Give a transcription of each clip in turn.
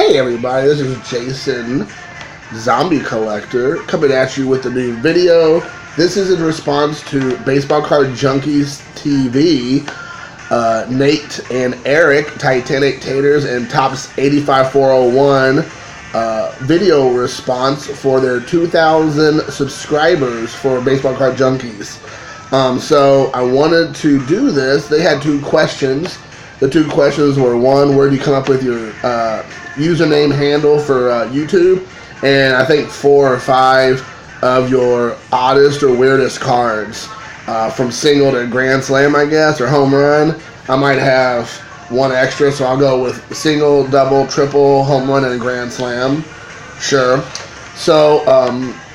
Hey everybody, this is Jason, Zombie Collector, coming at you with a new video. This is in response to BaseballCardJunkiesTV, Nate and Eric, Titanic Taters, and Tops 85401 video response for their 2,000 subscribers for Baseball Card Junkies. So I wanted to do this. They had two questions. The two questions were, one, where do you come up with your username handle for YouTube, and I think 4 or 5 of your oddest or weirdest cards, from single to grand slam, I guess, or home run. I might have one extra, so I'll go with single, double, triple, home run, and grand slam. Sure. So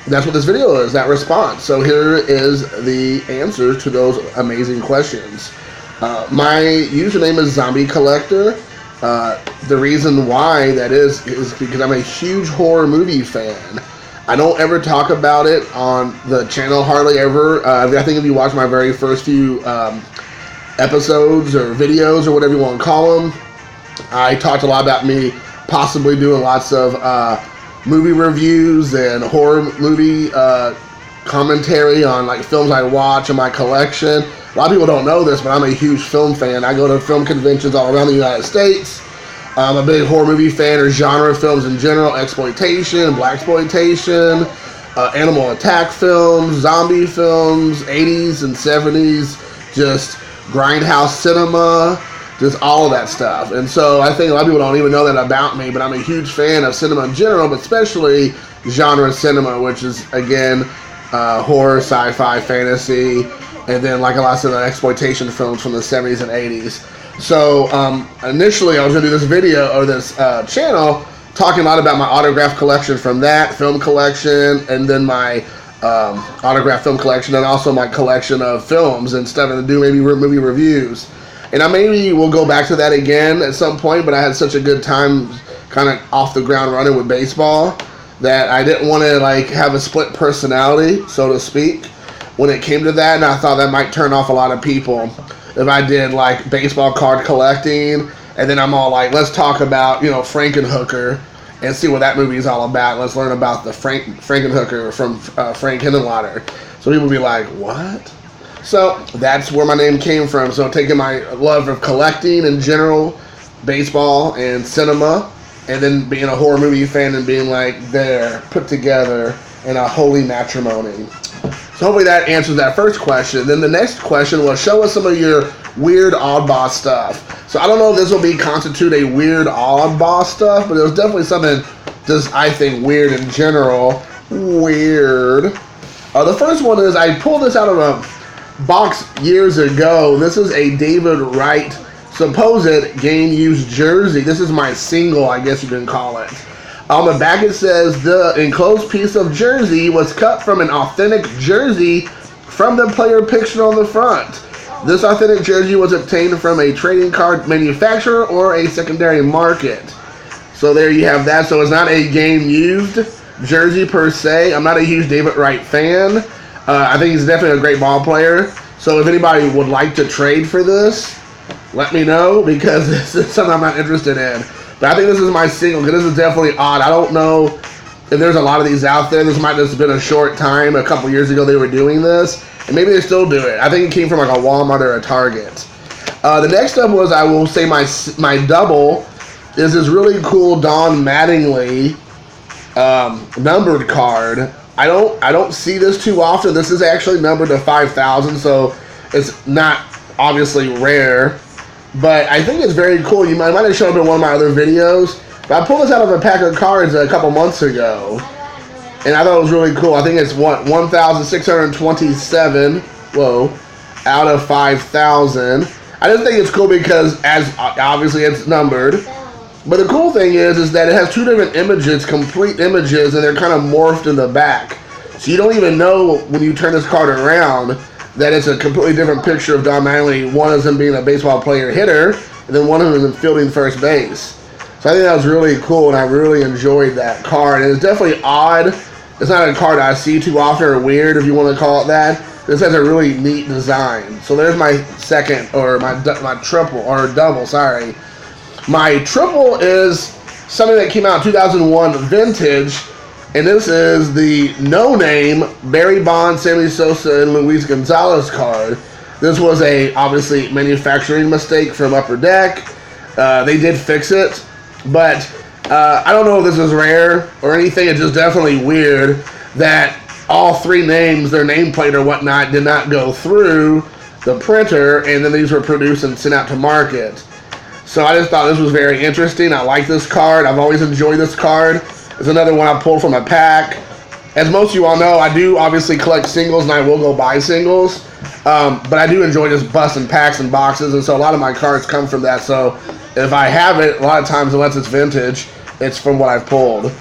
that's what this video is, that response. So here is the answer to those amazing questions. My username is Zombie Collector. The reason why that is because I'm a huge horror movie fan. I don't ever talk about it on the channel, hardly ever. I think if you watch my very first few episodes or videos or whatever you want to call them, I talked a lot about me possibly doing lots of movie reviews and horror movie commentary on like films I watch in my collection. A lot of people don't know this, but I'm a huge film fan. I go to film conventions all around the United States. I'm a big horror movie fan, or genre films in general, exploitation, blaxploitation, animal attack films, zombie films, 80s and 70s, just grindhouse cinema, just all of that stuff. And so I think a lot of people don't even know that about me, but I'm a huge fan of cinema in general, but especially genre cinema, which is, again, horror, sci-fi, fantasy, and then like a lot of exploitation films from the 70s and 80s. So initially I was going to do this video, or this channel, talking a lot about my autograph collection from that film collection, and then my autograph film collection, and also my collection of films and stuff, and do maybe movie reviews. And I maybe will go back to that again at some point, but I had such a good time kind of off the ground running with baseball that I didn't want to like have a split personality, so to speak, when it came to that, and I thought that might turn off a lot of people if I did like baseball card collecting, and then I'm all like, let's talk about, Frankenhooker, and see what that movie is all about. Let's learn about the Frankenhooker from Frank Henenlotter. So people be like, what? So that's where my name came from. So taking my love of collecting in general, baseball and cinema, and then being a horror movie fan and being like, there, put together in a holy matrimony. So hopefully that answers that first question. Then the next question was, show us some of your weird oddball stuff. So I don't know if this will constitute a weird oddball stuff, but it was definitely something just, I think, weird in general. Weird. The first one is, I pulled this out of a box years ago. This is a David Wright supposed game used jersey. This is my single, I guess you can call it. On the back it says, the enclosed piece of jersey was cut from an authentic jersey from the player picture on the front. This authentic jersey was obtained from a trading card manufacturer or a secondary market. So there you have that. So it's not a game used jersey per se. I'm not a huge David Wright fan. I think he's definitely a great ball player. So if anybody would like to trade for this, let me know, because this is something I'm not interested in. But I think this is my single, because this is definitely odd. I don't know if there's a lot of these out there. This might have just been a short time. A couple years ago they were doing this, and maybe they still do it. I think it came from like a Walmart or a Target. The next up was, I will say my double is this really cool Don Mattingly numbered card. I don't see this too often. This is actually numbered to 5,000, so it's not obviously rare. But I think it's very cool. You might have shown up in one of my other videos. But I pulled this out of a pack of cards a couple months ago, and I thought it was really cool. I think it's 1,627. Whoa, out of 5,000. I just think it's cool because, as obviously it's numbered. But the cool thing is that it has two different images, complete images, and they're kind of morphed in the back. So you don't even know when you turn this card around that it's a completely different picture of Don Mattingly. One of them being a baseball player hitter, and then one of them fielding first base. So I think that was really cool, and I really enjoyed that card. And it's definitely odd. It's not a card I see too often, or weird, if you want to call it that. This has a really neat design. So there's my second, or my triple, or double, sorry. My triple is something that came out in 2001 vintage, and this is the no-name Barry Bonds, Sammy Sosa, and Luis Gonzalez card. This was a obviously manufacturing mistake from Upper Deck. They did fix it, but I don't know if this is rare or anything. It's just definitely weird that all three names, their nameplate or whatnot, did not go through the printer, and then these were produced and sent out to market. So I just thought this was very interesting. I like this card. I've always enjoyed this card. It's another one I pulled from a pack. As most of you all know, I do obviously collect singles, and I will go buy singles. But I do enjoy just busting packs and boxes, and so a lot of my cards come from that. So if I have it, a lot of times, unless it's vintage, it's from what I've pulled.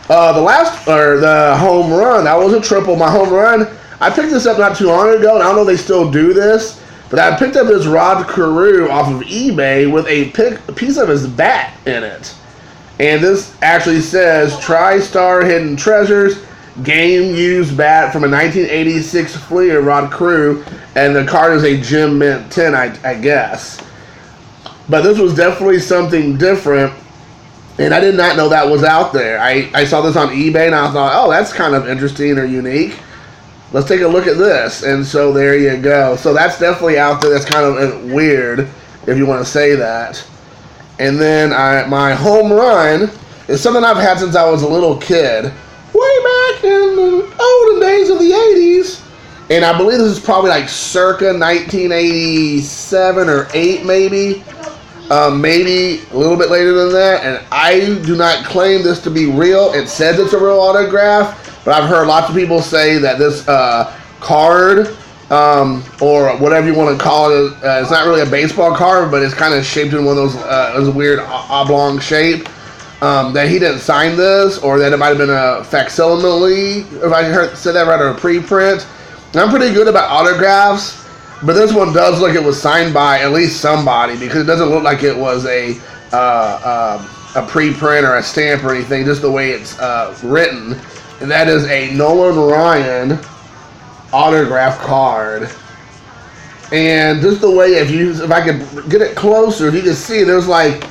The home run, that was a triple. My home run, I picked this up not too long ago, and I don't know if they still do this, but I picked up this Rod Carew off of eBay with a piece of his bat in it. And this actually says TriStar Hidden Treasures, game used bat from a 1986 Fleer, Rod Carew, and the card is a Gem Mint 10, I guess. But this was definitely something different, and I did not know that was out there. I saw this on eBay, and I thought, oh, that's kind of interesting or unique. Let's take a look at this. And so there you go. So that's definitely out there. That's kind of weird, if you want to say that. And then my home run is something I've had since I was a little kid, way back in the olden days of the 80s. And I believe this is probably like circa 1987 or 8 maybe. Maybe a little bit later than that. And I do not claim this to be real. It says it's a real autograph, but I've heard lots of people say that this card, or whatever you want to call it, it's not really a baseball card, but it's kind of shaped in one of those weird oblong shape. That he didn't sign this, or that it might have been a facsimile, if I said that right, or a preprint. And I'm pretty good about autographs, but this one does look like it was signed by at least somebody, because it doesn't look like it was a preprint or a stamp or anything, just the way it's written. And that is a Nolan Ryan autograph card. And just the way, if I could get it closer, if you can see, there's like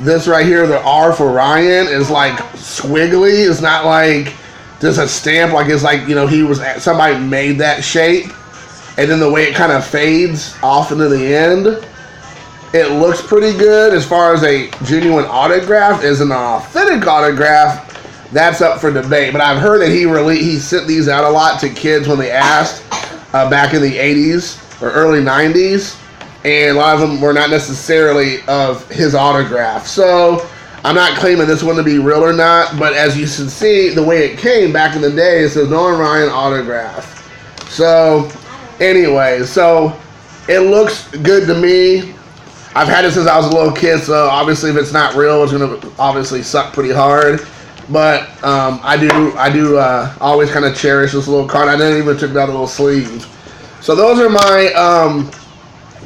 this right here, the R for Ryan is like squiggly. It's not like just a stamp, like it's like, somebody made that shape. And then the way it kind of fades off into the end, it looks pretty good. As far as a genuine autograph, is an authentic autograph, that's up for debate. But I've heard that he sent these out a lot to kids when they asked back in the 80s or early 90s. And a lot of them were not necessarily of his autograph. So I'm not claiming this one to be real or not. But as you can see, the way it came back in the day, it says Nolan Ryan autograph. So anyway, so it looks good to me. I've had it since I was a little kid, so obviously if it's not real, it's going to obviously suck pretty hard. But I do always kind of cherish this little card. I didn't even took out the little sleeve. So those are my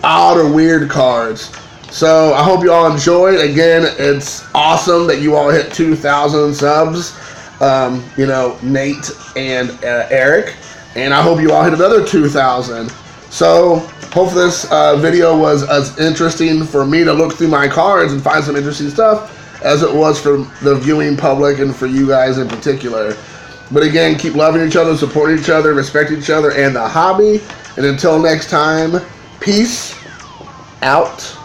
odd or weird cards. So I hope you all enjoyed. Again, it's awesome that you all hit 2,000 subs. Nate and Eric. And I hope you all hit another 2,000. So hopefully this video was as interesting for me to look through my cards and find some interesting stuff as it was for the viewing public and for you guys in particular. But again, keep loving each other, supporting each other, respecting each other and the hobby. And until next time, peace out.